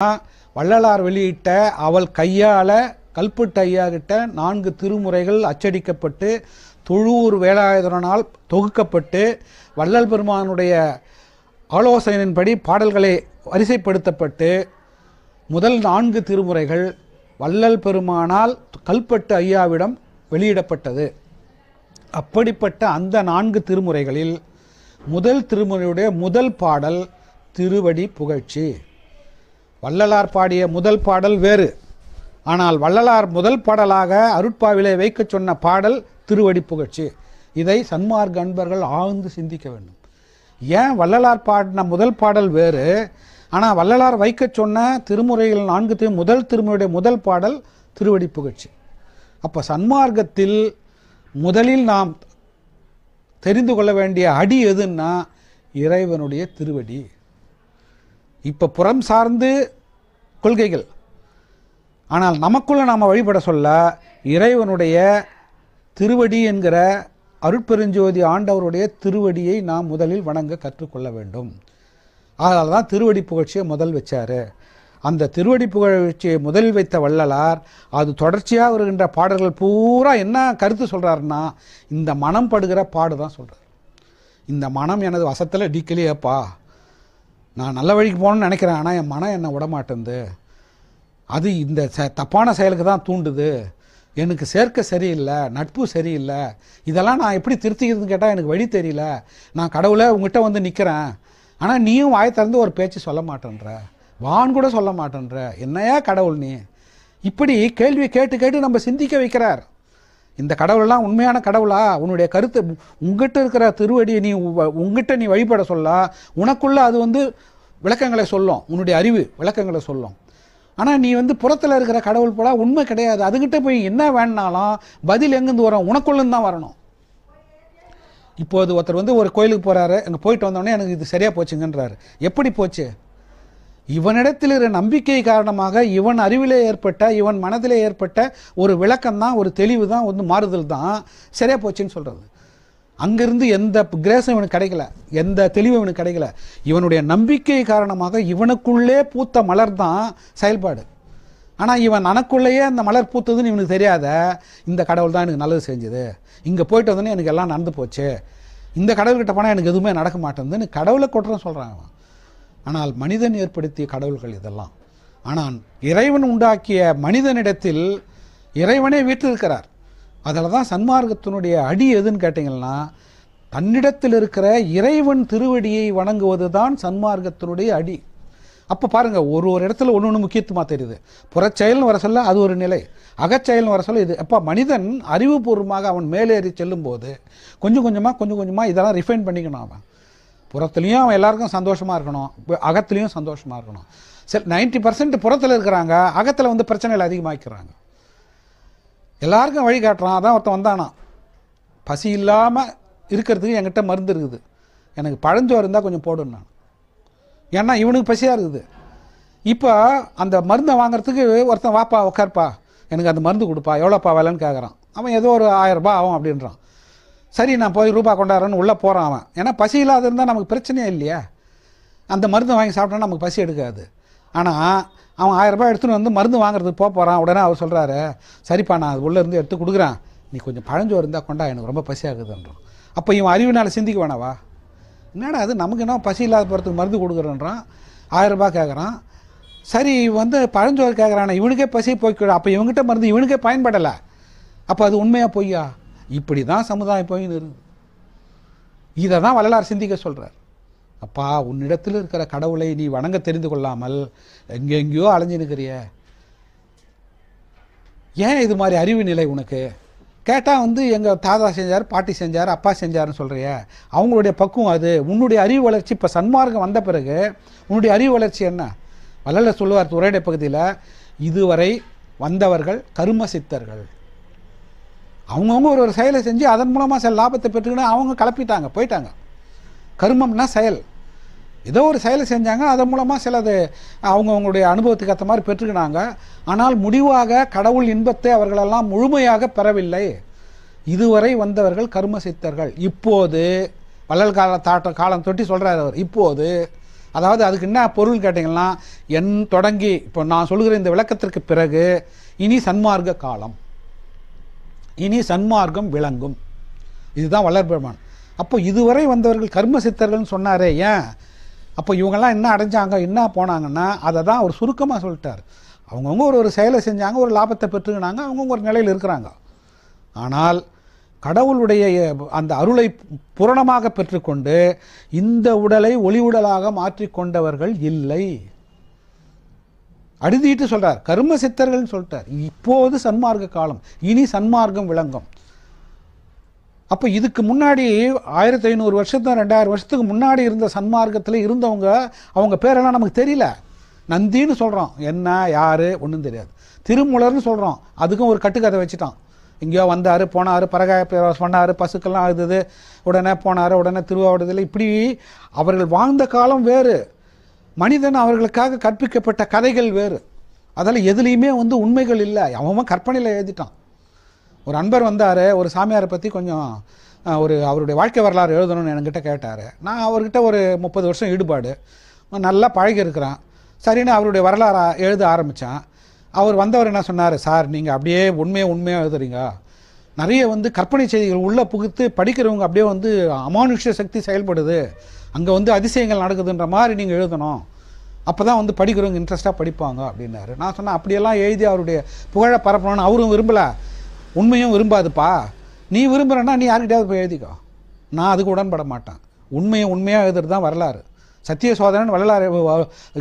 வள்ளலார் வெளியிட்ட அவள் கையால கல்பட்டு ஐயா கிட்ட 4 திருமுறைகள் அச்சடிக்கப்பட்டு தொழூர் வேலாயுதனால் தொகுக்கப்பட்டு வள்ளல் பெருமானுடைய ஆலோசனையின்படி பாடல்களை வரிசைப்படுத்தப்பட்டு முதல் 4 திருமுறைகள் வள்ளல் பெருமானால் கல்பட்டு ஐயாவிடம் வெளியிடப்பட்டது. அப்படிப்பட்ட அந்த 4 திருமுறைகளில் முதல் திருமுறையுடைய முதல் பாடல் திருவடி புகழ்ச்சி. வள்ளலார் பாடிய முதல் பாடல் வேறு. ஆனால் வள்ளலார் முதல் பாடலாக அருட்பாவிலே வைக்க சொன்ன பாடல் திருவடி புகழ்ச்சி. இதை சன்மார்க்க அன்பர்கள் ஆழ்ந்து சிந்திக்க வேண்டும். ஏன் வள்ளலார் பாடின முதல் பாடல் வேறு, ஆனால் வள்ளலார் வைக்க சொன்ன திருமுறைகள் 4 முதல் திருமுறையுடைய முதல் பாடல் திருவடி புகழ்ச்சி. அப்போ சன்மார்க்கத்தில் முதலில் நாம் தெரிந்து கொள்ள வேண்டிய அடி எதுன்னா இறைவனுடைய திருவடி. இப்போ புறம் சார்ந்து கொள்கைகள், ஆனால் நமக்குள்ள நாம் வழிபட சொல்ல இறைவனுடைய திருவடி என்கிற அருட்பெருஞ்சோதி ஆண்டவருடைய திருவடியை நாம் முதலில் வணங்க கற்றுக்கொள்ள வேண்டும். அதனால தான் திருவடி புகழ்ச்சியை முதல் வச்சார். அந்த திருவடி புகழ்ச்சியை முதலில் வைத்த வள்ளலார் அது தொடர்ச்சியாக வருகின்ற பாடல்கள் பூரா என்ன கருத்து சொல்கிறாருன்னா இந்த மனம் படுகிற பாடு தான் சொல்கிறார். இந்த மனம் எனது வசத்தில் டிக்கலையேப்பா, நான் நல்ல வழிக்கு போகணும்னு நினைக்கிறேன், ஆனால் என் மனம் என்னை விடமாட்டேங்குது, அது இந்த தப்பான செயலுக்கு தான் தூண்டுது, எனக்கு சேர்க்க சரியில்லை, நட்பு சரியில்லை, இதெல்லாம் நான் எப்படி திருத்திக்கிறதுன்னு கேட்டால் எனக்கு வழி தெரியல, நான் கடவுளை உங்ககிட்ட வந்து நிற்கிறேன், ஆனால் நீயும் வாய் திறந்து ஒரு பேச்சு சொல்ல மாட்டேன்ற, வான் கூட சொல்ல மாட்டேன்ற, என்னையா கடவுள் நீ, இப்படி கேள்வி கேட்டு கேட்டு நம்ம சிந்திக்க வைக்கிறார். இந்த கடவுளெல்லாம் உண்மையான கடவுளா, உன்னுடைய கருத்து உங்ககிட்ட இருக்கிற திருவடியை நீ உங்ககிட்ட நீ வழிபட சொல்ல உனக்குள்ள அது வந்து விளக்கங்களை சொல்லும், உன்னுடைய அறிவு விளக்கங்களை சொல்லும். ஆனால் நீ வந்து புறத்தில் இருக்கிற கடவுள் போல உண்மை கிடையாது, அதுகிட்ட போய் என்ன வேணுனாலும் பதில் எங்கேருந்து வரும், உனக்குள்ளேருந்து தான் வரணும். இப்போது ஒருத்தர் வந்து ஒரு கோயிலுக்கு போகிறாரு, அங்கே போயிட்டு வந்தோடனே எனக்கு இது சரியாக போச்சுங்கன்றாரு. எப்படி போச்சு? இவனிடத்தில் இருக்கிற நம்பிக்கை காரணமாக இவன் அறிவிலே ஏற்பட்ட இவன் மனதிலே ஏற்பட்ட ஒரு விளக்கம் தான், ஒரு தெளிவு தான், வந்து மாறுதல் தான் சரியாக போச்சுன்னு சொல்கிறது. அங்கிருந்து எந்த கிரேஸும் இவனுக்கு கிடைக்கல, எந்த தெளிவும் இவனுக்கு கிடைக்கல. இவனுடைய நம்பிக்கை காரணமாக இவனுக்குள்ளே பூத்த மலர் தான் செயல்பாடு. ஆனால் இவன் எனக்குள்ளேயே அந்த மலர் பூத்ததுன்னு இவனுக்கு தெரியாத, இந்த கடவுள் தான் எனக்கு நல்லது செஞ்சுது, இங்கே போயிட்டு வந்தோன்னே எனக்கு எல்லாம் நடந்து போச்சு, இந்த கடவுள்கிட்ட போனால் எனக்கு எதுவுமே நடக்க மாட்டேங்குதுன்னு கடவுளை கொட்டுறன்னு சொல்கிறான் அவன். ஆனால் மனிதன் ஏற்படுத்திய கடவுள்கள் இதெல்லாம். ஆனால் இறைவன் உண்டாக்கிய மனிதனிடத்தில் இறைவனே வீற்றிருக்கிறார். அதில் தான் சன்மார்க்கத்தினுடைய அடி எதுன்னு கேட்டிங்கன்னா தன்னிடத்தில் இருக்கிற இறைவன் திருவடியை வணங்குவது தான் சன்மார்க்கத்தினுடைய அடி. அப்போ பாருங்கள், ஒரு இடத்துல ஒன்று முக்கியத்துவமாக தெரியுது. புறச்செயல்னு வர சொல்ல அது ஒரு நிலை, அகச்செயல்னு வர சொல்ல இது. அப்போ மனிதன் அறிவுபூர்வமாக அவன் மேலேறி செல்லும்போது கொஞ்சம் கொஞ்சமாக இதெல்லாம் ரிஃபைன் பண்ணிக்கணும். அவன் புறத்துலேயும் அவன் எல்லாருக்கும் சந்தோஷமாக இருக்கணும், அகத்துலேயும் சந்தோஷமாக இருக்கணும். சரி, 90% புறத்தில் இருக்கிறாங்க, அகத்தில் வந்து பிரச்சனைகள் அதிகமாக்கிறாங்க. எல்லாருக்கும் வழி காட்டுறான். அதான் ஒருத்தன் வந்தானா, பசி இல்லாமல் இருக்கிறதுக்கு என்கிட்ட மருந்து இருக்குது, எனக்கு பழஞ்சோறு இருந்தால் கொஞ்சம் போடுன்னு நான். ஏன்னா இவனுக்கு பசியாக இருக்குது. இப்போ அந்த மருந்தை வாங்குறதுக்கு ஒருத்தன் வாப்பா உட்கார்ப்பா, எனக்கு அந்த மருந்து கொடுப்பா, எவ்வளோப்பா விலைன்னு கேட்குறான். அவன் ஏதோ ஒரு 1000 ரூபாய் ஆகும் அப்படின்றான். சரி, நான் போய் ரூபா கொண்டாடுறேன்னு உள்ளே போகிறான் அவன். ஏன்னா பசி இல்லாத இருந்தால் நமக்கு பிரச்சனையே இல்லையா, அந்த மருந்து வாங்கி சாப்பிட்டா நமக்கு பசி எடுக்காது. ஆனால் அவன் 1000 ரூபாய் எடுத்துன்னு வந்து மருந்து வாங்குறதுக்கு போகிறான். உடனே அவர் சொல்கிறாரு, சரிப்பா நான் அது உள்ளேருந்து எடுத்து கொடுக்குறேன், நீ கொஞ்சம் பழஞ்சோறு இருந்தால் கொண்டா, எனக்கு ரொம்ப பசி ஆகுதுன்றான். அப்போ இவன் அறிவினால் சிந்திக்க வேணாவா, என்னடா அது நமக்கு என்ன பசி இல்லாத போகிறதுக்கு மருந்து கொடுக்குறேன்றான், 1000 ரூபாய் கேட்குறான். சரி, வந்து பழஞ்சோறு கேட்குறான், இவனுக்கே பசி போய்க்கூட, அப்போ இவங்ககிட்ட மருந்து இவனுக்கே பயன்படலை, அப்போ அது உண்மையாக பொய்யா? இப்படி தான் சமுதாயம் போயின்னு இருக்குது. இதை தான் வள்ளலார் சிந்திக்க சொல்கிறார். அப்பா, உன்னிடத்தில் இருக்கிற கடவுளை நீ வணங்க தெரிந்து கொள்ளாமல் எங்கெங்கேயோ அலைஞ்சு நிற்கிறிய, ஏன் இது மாதிரி அறிவு நிலை உனக்கு? கேட்டால் வந்து எங்கள் தாத்தா செஞ்சார், பாட்டி செஞ்சார், அப்பா செஞ்சார்னு சொல்கிறிய, அவங்களுடைய பக்குவம் அது. உன்னுடைய அறிவு வளர்ச்சி இப்போ சன்மார்க்கம் வந்த பிறகு உன்னுடைய அறிவு வளர்ச்சி என்ன? வள்ளலார் சொல்லுவார் உரையாடை பகுதியில், இதுவரை வந்தவர்கள் கர்ம சித்தர்கள், அவங்கவுங்க ஒரு செயலை செஞ்சு அதன் மூலமாக சில லாபத்தை பெற்றுக்கின்னு அவங்க கலப்பிட்டாங்க, போயிட்டாங்க. கர்மம்னா செயல், ஏதோ ஒரு செயலை செஞ்சாங்க, அதன் மூலமாக சிலது அவங்கவுங்களுடைய அனுபவத்துக்கு ஏற்ற மாதிரி பெற்றுக்கினாங்க. ஆனால் முடிவாக கடவுள் இன்பத்தை அவர்களெல்லாம் முழுமையாக பெறவில்லை. இதுவரை வந்தவர்கள் கர்ம சித்தர்கள். இப்போது வள்ளல் காலம் தொட்டி சொல்கிறார் அவர், இப்போது அதாவது அதுக்கு என்ன பொருள் கேட்டிங்கன்னா, என் தொடங்கி இப்போ நான் சொல்லுகிற இந்த விளக்கத்திற்கு பிறகு இனி சன்மார்க்க காலம், இனி சன்மார்க்கம் விளங்கும். இதுதான் வள்ளல் பெருமான். அப்போ இதுவரை வந்தவர்கள் கர்ம சித்தர்கள்னு சொன்னாரே, ஏன் அப்போ இவங்கெல்லாம் என்ன அடைஞ்சாங்க, என்ன போனாங்கன்னா, அதை தான் அவர் சுருக்கமாக சொல்லிட்டார். அவங்கவுங்க ஒரு செயலை செஞ்சாங்க, ஒரு லாபத்தை பெற்றுக்கினாங்க, அவங்கவுங்க ஒரு நிலையில் இருக்கிறாங்க. ஆனால் கடவுளுடைய அந்த அருளை பூரணமாக பெற்றுக்கொண்டு இந்த உடலை ஒளி உடலாக மாற்றிக்கொண்டவர்கள் இல்லை. அடிதீட்டு சொல்றார், கர்ம சித்தர்கள் சொல்லிட்டார். இப்போது சன்மார்க்க காலம், இனி சன்மார்க்கம் விளங்கும். அப்போ இதுக்கு முன்னாடி 1500 வருஷத்துக்கு 2000 வருஷத்துக்கு முன்னாடி இருந்த சன்மார்க்கத்தில் இருந்தவங்க, அவங்க பேரெல்லாம் நமக்கு தெரியல. நந்தின்னு சொல்கிறோம், என்ன யார் ஒன்றும் தெரியாது. திருமூலர்னு சொல்கிறோம், அதுக்கும் ஒரு கட்டுக்கதை வச்சுட்டான். எங்கேயோ வந்தார் போனார், பரகாய சொன்னார், பசுக்கெல்லாம் ஆகுது, உடனே போனார், உடனே திருவாவடுதில்லை. இப்படி அவர்கள் வாழ்ந்த காலம் வேறு, மனிதன் அவர்களுக்காக கற்பிக்கப்பட்ட கதைகள் வேறு. அதில் எதுலேயுமே உண்மைகள் இல்லை, அவன் கற்பனையில் எழுதிட்டான். ஒரு அன்பர் வந்தார், ஒரு சாமியாரை பற்றி கொஞ்சம் அவருடைய வாழ்க்கை வரலாறு எழுதணும்னு என்கிட்ட கேட்டார். நான் அவர்கிட்ட ஒரு 30 வருஷம் ஈடுபாடு, நல்லா பழகி இருக்கிறான். சரின்னு அவருடைய வரலாறு எழுத ஆரம்பித்தான். அவர் வந்தவர் என்ன சொன்னார், சார் நீங்கள் அப்படியே உண்மையாக எழுதுறீங்க, நிறைய கற்பனை செய்திகள் உள்ளே புகுத்து படிக்கிறவங்க அப்படியே அமானுஷ்ய சக்தி செயல்படுது, அங்கே அதிசயங்கள் நடக்குதுன்ற மாதிரி நீங்கள் எழுதணும், அப்போ தான் படிக்கிறவங்க இன்ட்ரெஸ்ட்டாக படிப்பாங்க அப்படின்னாரு. நான் சொன்னேன், அப்படியெல்லாம் எழுதி அவருடைய புகழை பரப்பணும்னு அவரும் விரும்பலை, உண்மையும் விரும்பாதுப்பா. நீ விரும்புகிறன்னா நீ யார்கிட்டயாவது போய் எழுதிக்கோ, நான் அதுக்கு உடன்பட மாட்டேன். உண்மையாக எழுதுறது தான் வரலாறு. சத்திய சோதனன் வரலாறு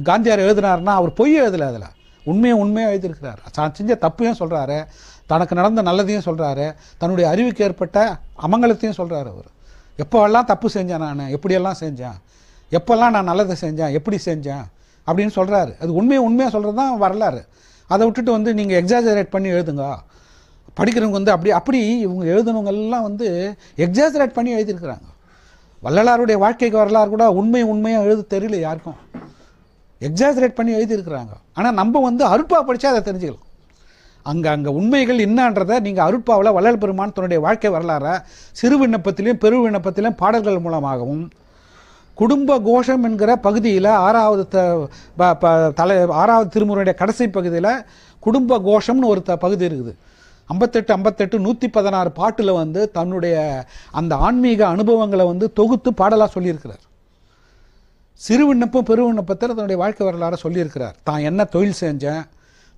காந்தியார் எழுதினார்னா அவர் பொய் எழுதலை, அதில் உண்மையாக எழுதியிருக்கிறார். தான் செஞ்ச தப்பையும் சொல்கிறாரு, தனக்கு நடந்த நல்லதையும் சொல்கிறாரு, தன்னுடைய அறிவுக்கு ஏற்பட்ட அமங்கலத்தையும் சொல்கிறாரு. அவர் எப்போல்லாம் தப்பு செஞ்சேன், நான் எப்படியெல்லாம் செஞ்சேன், எப்போல்லாம் நான் நல்லதை செஞ்சேன், எப்படி செஞ்சேன் அப்படின்னு சொல்கிறாரு. அது உண்மையாக சொல்கிறது தான் வரலாறு. அதை விட்டுட்டு நீங்கள் எக்ஸாஜரேட் பண்ணி எழுதுங்க, படிக்கிறவங்க அப்படி இவங்க எழுதுனவங்கெல்லாம் எக்ஸாஜரேட் பண்ணி எழுதியிருக்கிறாங்க. வள்ளலாருடைய வாழ்க்கைக்கு வரலாறு கூட உண்மையாக எழுத தெரியல யாருக்கும், எக்ஸாஜரேட் பண்ணி எழுதியிருக்கிறாங்க. ஆனால் நம்ம அருட்பா படித்தா அதை தெரிஞ்சுக்கலாம். அங்கே உண்மைகள் என்னன்றதை நீங்கள் அருட்பாவில் வள்ளல் பெருமான் தன்னுடைய வாழ்க்கை வரலாறை சிறு விண்ணப்பத்திலையும் பெரு விண்ணப்பத்திலையும் பாடல்கள் மூலமாகவும், குடும்ப கோஷம் என்கிற பகுதியில் 6வது திருமுறையுடைய கடைசி பகுதியில் குடும்ப கோஷம்னு ஒரு பகுதி இருக்குது. 58 116 பாட்டில் தன்னுடைய அந்த ஆன்மீக அனுபவங்களை தொகுத்து பாடலாக சொல்லியிருக்கிறார். சிறு விண்ணப்பம் பெரு விண்ணப்பத்தில் தன்னுடைய வாழ்க்கை வரலாறு சொல்லியிருக்கிறார். தான் என்ன தொழில் செஞ்சேன்,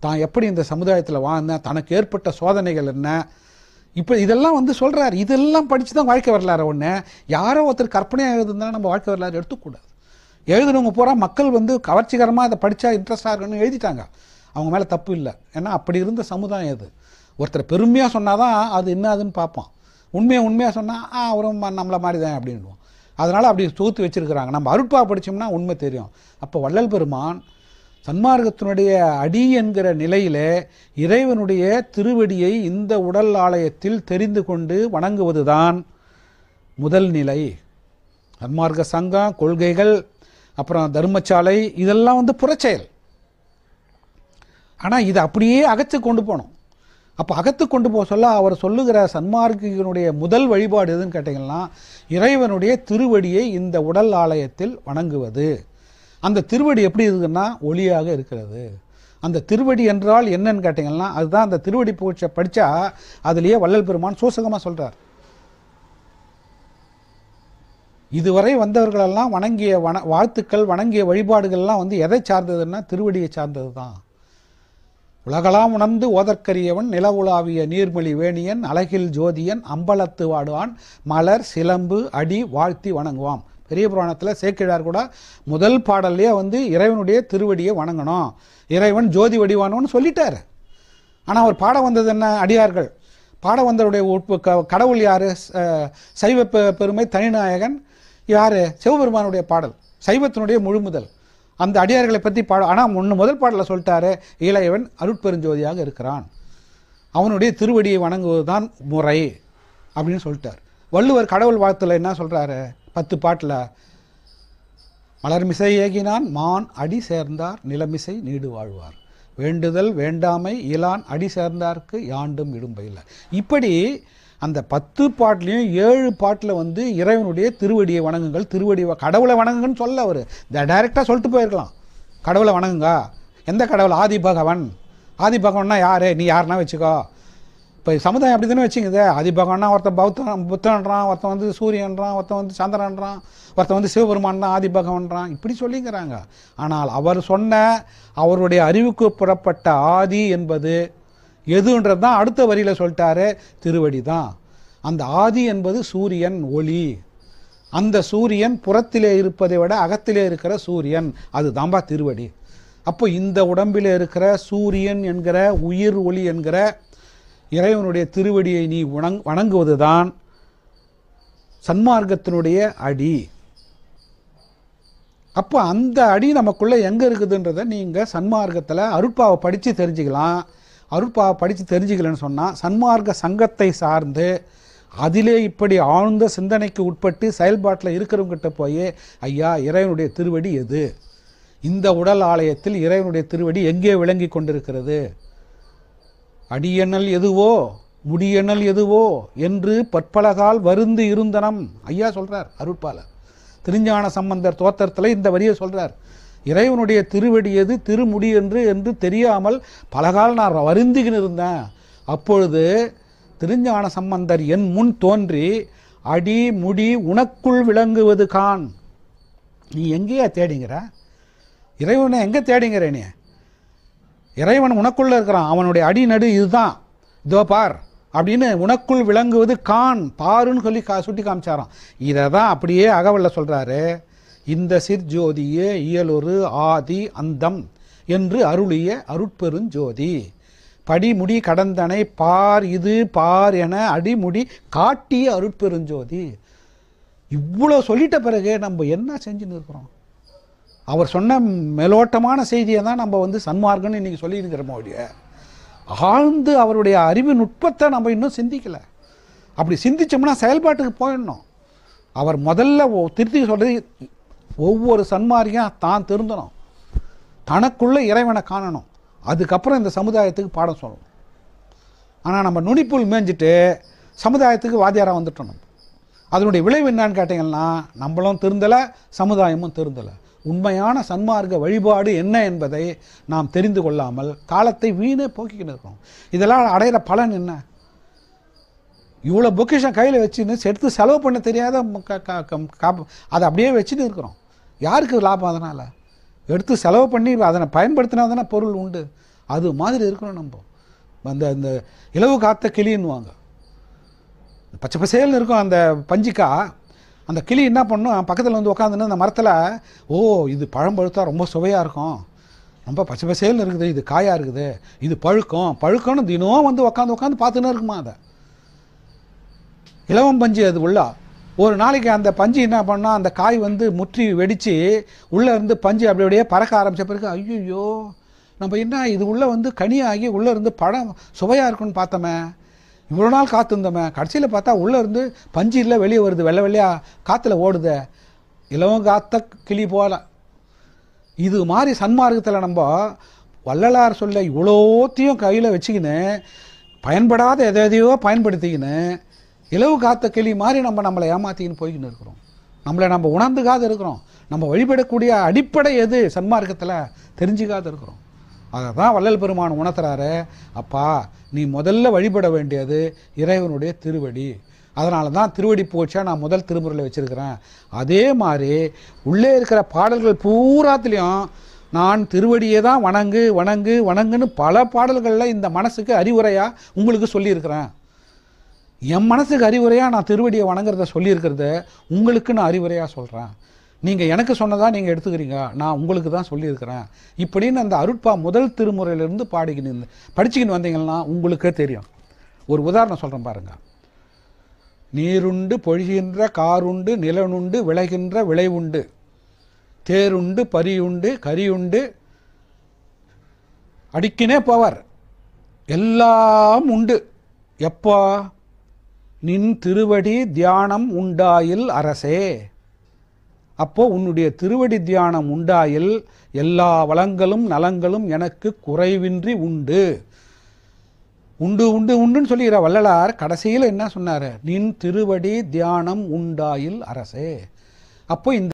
தான் எப்படி இந்த சமுதாயத்தில் வாழ்ந்தேன், தனக்கு ஏற்பட்ட சோதனைகள் என்ன, இப்போ இதெல்லாம் சொல்கிறார். இதெல்லாம் படித்து தான் வாழ்க்கை வரலாறு. ஒன்று யாரோ ஒருத்தர் கற்பனையாக எழுதுனா நம்ம வாழ்க்கை வரலாறு எடுத்துக்கூடாது. எழுதுனவங்க பூரா மக்கள் கவர்ச்சிகரமாக அதை படித்தா இன்ட்ரெஸ்டாக இருக்குன்னு எழுதிட்டாங்க. அவங்க மேலே தப்பு இல்லை, ஏன்னா அப்படி இருந்த சமுதாயம் அது. ஒருத்தர் பெருமையாக சொன்னால் தான் அது என்னதுன்னு பார்ப்பான், உண்மையாக சொன்னால் அவரும் நம்மளை மாதிரி தான் அப்படின்வோம். அதனால் அப்படி தொகுத்து வச்சுருக்கிறாங்க. நம்ம அருட்பா படித்தோம்னா உண்மை தெரியும். அப்போ வள்ளல் பெருமான் சன்மார்க்கத்தினுடைய அடி என்கிற நிலையிலே இறைவனுடைய திருவடியை இந்த உடல் ஆலயத்தில் தெரிந்து கொண்டு வணங்குவது தான் முதல் நிலை. சன்மார்க்க சங்கம், கொள்கைகள், அப்புறம் தர்மசாலை, இதெல்லாம் புறச்செயல். ஆனால் இதை அப்படியே அகத்து கொண்டு போகணும். அப்போ அகத்து கொண்டு போக சொல்ல அவர் சொல்லுகிற சன்மார்க்கினுடைய முதல் வழிபாடு எதுன்னு கேட்டிங்கன்னா, இறைவனுடைய திருவடியை இந்த உடல் ஆலயத்தில் வணங்குவது. அந்த திருவடி எப்படி இருக்குன்னா ஒளியாக இருக்கிறது. அந்த திருவடி என்றால் என்னன்னு கேட்டிங்கன்னா, அதுதான் அந்த திருவடி புகழ்ச்சியை படித்தா அதுலேயே வள்ளல் பெருமான் சூசகமாக சொல்கிறார். இதுவரை வந்தவர்களெல்லாம் வணங்கிய வாழ்த்துக்கள், வணங்கிய வழிபாடுகள்லாம் எதை சார்ந்ததுன்னா திருவடியை சார்ந்தது தான். உலகலாம் உணர்ந்து ஓதற்கரியவன், நிலவுலாவிய நீர்மொழி வேணியன், அழகில் ஜோதியன், அம்பலத்து வாடுவான், மலர் சிலம்பு அடி வாழ்த்தி வணங்குவான். பெரிய புராணத்தில் சேக்கிழார் கூட முதல் பாடல்லையே இறைவனுடைய திருவடியை வணங்கணும், இறைவன் ஜோதி வடிவானோன்னு சொல்லிட்டார். ஆனால் அவர் பாட வந்தது என்ன, அடியார்கள் பாட வந்தவருடைய கடவுள் யார், சைவ பெருமை தனிநாயகன் யார், சிவபெருமானுடைய பாடல், சைவத்தினுடைய முழுமுதல், அந்த அடியார்களை பற்றி ஆனால் முதல் பாடலில் சொல்லிட்டாரு, இளையவன் அருட்பெருஞ்சோதியாக இருக்கிறான், அவனுடைய திருவடியை வணங்குவது தான் முறை அப்படின்னு சொல்லிட்டார். வள்ளுவர் கடவுள் வாழ்த்துல என்ன சொல்கிறாரு, 10 பாட்டில், மலர்மிசை ஏகினான் மான் அடி சேர்ந்தார் நிலமிசை நீடு வாழ்வார், வேண்டுதல் வேண்டாமை இலான் அடி சேர்ந்தார்க்கு யாண்டும் இடும்பையில். இப்படி அந்த 10 பாட்டிலையும் 7 பாட்டில் வந்து இறைவனுடைய திருவடியை வணங்குங்கள், கடவுளை வணங்குங்கன்னு சொல்ல அவர் டைரெக்டாக சொல்லிட்டு போயிருக்கலாம். கடவுளை வணங்குங்க. எந்த கடவுள்? ஆதி பகவன். ஆதி பகவன்னா யார்? நீ யாருன்னா வச்சுக்கோ. இப்போ சமுதாயம் அப்படி தானே வச்சுங்குது. ஆதி பகவன்னா ஒருத்தன் புத்தன்றான், ஒருத்தன் வந்து சூரியன்றான், ஒருத்தன் வந்து சந்திரன்றான், ஒருத்தன் வந்து சிவபெருமான் தான் ஆதி பகவன்றான், இப்படி சொல்லிங்கிறாங்க. ஆனால் அவர் சொன்ன அவருடைய அறிவுக்கு புறப்பட்ட ஆதி என்பது எதுன்றது தான் அடுத்த வரியில் சொல்லிட்டாரு, திருவடி தான். அந்த ஆதி என்பது சூரியன் ஒளி. அந்த சூரியன் புறத்திலே இருப்பதை விட அகத்திலே இருக்கிற சூரியன், அது தாம்பா திருவடி. அப்போ இந்த உடம்பில் இருக்கிற சூரியன் என்கிற உயிர் ஒளி என்கிற இறைவனுடைய திருவடியை நீ வணங்குவது தான் சன்மார்க்கத்தினுடைய அடி. அப்போ அந்த அடி நமக்குள்ளே எங்கே இருக்குதுன்றதை நீங்கள் சன்மார்க்கத்தில் அருட்பாவை படித்து தெரிஞ்சுக்கலாம். அருட்பாவை படித்து தெரிஞ்சுக்கலன்னு சொன்னால் சன்மார்க்க சங்கத்தை சார்ந்து அதிலே இப்படி ஆழ்ந்த சிந்தனைக்கு உட்பட்டு செயல்பாட்டில் இருக்கிறவங்கிட்ட போய், ஐயா இறைவனுடைய திருவடி எது? இந்த உடல் ஆலயத்தில் இறைவனுடைய திருவடி எங்கே விளங்கி கொண்டிருக்கிறது? அடியெண்ணல் எதுவோ முடியெண்ணல் எதுவோ என்று பற்பலகால் வருந்து இருந்தனம் ஐயா சொல்கிறார் அருட்பால. திருஞான சம்பந்தர் தோத்திரத்தில் இந்த வரியை சொல்கிறார். இறைவனுடைய திருவடி எது, திருமுடி என்று தெரியாமல் பலகால் நான் வருந்திக்கின்னு இருந்தேன். அப்பொழுது திருஞான சம்பந்தர் என் முன் தோன்றி, அடி முடி உனக்குள் விளங்குவது கான். நீ எங்கேயா தேடிங்கிற? இறைவனை எங்கே தேடிங்கிற? நீ இறைவன் உனக்குள்ளே இருக்கிறான், அவனுடைய அடி நடு இதுதான், இதோ பார் அப்படின்னு உனக்குள் விளங்குவது கான், பாருன்னு சொல்லி சுட்டி காமிச்சாராம். இதை தான் அப்படியே அகவல்ல சொல்கிறாரு. இந்த சிற்ஜோதியே இயலொரு ஆதி அந்தம் என்று அருளிய அருட்பெருஞ்சோதி, படிமுடி கடந்தனை பார் இது பார் என அடிமுடி காட்டிய அருட்பெருஞ்சோதி. இவ்வளோ சொல்லிட்ட பிறகு நம்ம என்ன செஞ்சுன்னு இருக்கிறோம்? அவர் சொன்ன மேலோட்டமான செய்தியை தான் நம்ம வந்து சன்மார்க்கன்னு இன்றைக்கி சொல்லியிருக்கிறோமோ ஒழிய ஆழ்ந்து அவருடைய அறிவு நுட்பத்தை நம்ம இன்னும் சிந்திக்கலை. அப்படி சிந்திச்சோம்னா செயல்பாட்டுக்கு போயிடணும். அவர் முதல்ல திருத்தி சொல்கிறது, ஒவ்வொரு சன்மார்க்கியும் தான் திருந்தணும், தனக்குள்ளே இறைவனை காணணும், அதுக்கப்புறம் இந்த சமுதாயத்துக்கு பாடம் சொல்லணும். ஆனால் நம்ம நுனிப்புல் மேய்ஞ்சிட்டு சமுதாயத்துக்கு வாத்தியாராக வந்துட்டோம். நம்ம அதனுடைய விளைவு என்னான்னு கேட்டிங்கன்னா, நம்மளும் திருந்தலை, சமுதாயமும் திருந்தலை. உண்மையான சன்மார்க்க வழிபாடு என்ன என்பதை நாம் தெரிந்து கொள்ளாமல் காலத்தை வீணே போக்கிக்கின்னு இருக்கோம். இதெல்லாம் அடையிற பலன் என்ன? இவ்வளோ பொக்கிஷம் கையில் வச்சுன்னு எடுத்து செலவு பண்ண தெரியாத அதை அப்படியே வச்சுட்டு இருக்கிறோம். யாருக்கு லாபம்? அதனால் எடுத்து செலவு பண்ணி அதனை பயன்படுத்தினா தானே பொருள் உண்டு. அது மாதிரி இருக்கணும். நம்ம அந்த இலவு காத்த கிளின்னுவாங்க, பச்சை பசேல்னு இருக்கும் அந்த பஞ்சிக்கா. அந்த கிளி என்ன பண்ணும், பக்கத்தில் வந்து உட்காந்துன்னு அந்த மரத்தில், ஓ இது பழம் பழுத்தா ரொம்ப சுவையாக இருக்கும், ரொம்ப பச்சை பசேல்னு இருக்குது, இது காயாக இருக்குது, இது பழுக்கம்னு தினம் வந்து உட்காந்து பார்த்துன்னு இருக்குமா. அதை இலவம் பஞ்சு அது உள்ள ஒரு நாளைக்கு அந்த பஞ்சு என்ன பண்ணால், அந்த காய் வந்து முற்றி வெடித்து உள்ளே இருந்து பஞ்சு அப்படி அப்படியே பறக்க ஆரம்பித்த பிறகு, ஐயோ நம்ம என்ன இது உள்ளே வந்து கனியாகி உள்ளே இருந்து பழம் சுவையாக இருக்குன்னு பார்த்தோமே, இவ்வளோ நாள் காத்திருந்தோமே, கடைசியில் பார்த்தா உள்ளே இருந்து பஞ்சு இல்லை, வெளியே வருது, வெள்ளை வெள்ளையாக காற்றுல ஓடுத, இலவம் காத்த கிளி போல. இது மாதிரி சன்மார்க்கத்தில் நம்ம வள்ளலார் சொல்ல இவ்வளோத்தையும் கையில் வச்சுக்கின்னு பயன்படாத எதையோ பயன்படுத்திக்கின்னு இலவு காத்த கிளி மாதிரி நம்மளை ஏமாற்றிக்கின்னு போய்கின்னு இருக்கிறோம். நம்மளை நம்ம உணர்ந்துக்காத இருக்கிறோம். நம்ம வழிபடக்கூடிய அடிப்படை எது சன்மார்க்கத்தில் தெரிஞ்சுக்காத இருக்கிறோம். அதை தான் வள்ளல் பெருமான் உணர்த்துறாரு. அப்பா நீ முதல்ல வழிபட வேண்டியது இறைவனுடைய திருவடி. அதனால தான் திருவடி போச்சா நான் முதல் திருமுறையில் வச்சுருக்கிறேன். அதே மாதிரி உள்ளே இருக்கிற பாடல்கள் பூராத்துலேயும் நான் திருவடியை தான் வணங்குன்னு பல பாடல்களில் இந்த மனசுக்கு அறிவுரையாக உங்களுக்கு சொல்லியிருக்கிறேன். என் மனசுக்கு அறிவுரையாக நான் திருவடியை வணங்குறத சொல்லியிருக்கிறத உங்களுக்கு நான் அறிவுரையாக சொல்கிறேன். நீங்கள் எனக்கு சொன்னதாக நீங்கள் எடுத்துக்கிறீங்க, நான் உங்களுக்கு தான் சொல்லியிருக்கிறேன் இப்படின்னு அந்த அருட்பா முதல் திருமுறையிலிருந்து படிச்சுக்கின்னு வந்தீங்கன்னா உங்களுக்கே தெரியும். ஒரு உதாரணம் சொல்கிறேன் பாருங்கள். நீருண்டு பொழிகின்ற காருண்டு நிலனுண்டு விளைகின்ற விளைவுண்டு தேருண்டு பரியுண்டு கரியுண்டு அடிக்கினே பவர் எல்லாம் உண்டு. எப்போ? நின் திருவடி தியானம் உண்டாயில் அரசே. அப்போ உன்னுடைய திருவடி தியானம் உண்டாயில் எல்லா வளங்களும் நலங்களும் எனக்கு குறைவின்றி உண்டு. உண்டு உண்டு உண்டுன்னு சொல்லிக்கிற வள்ளலார் கடைசியில் என்ன சொன்னார்? நின் திருவடி தியானம் உண்டாயில் அரசே. அப்போ இந்த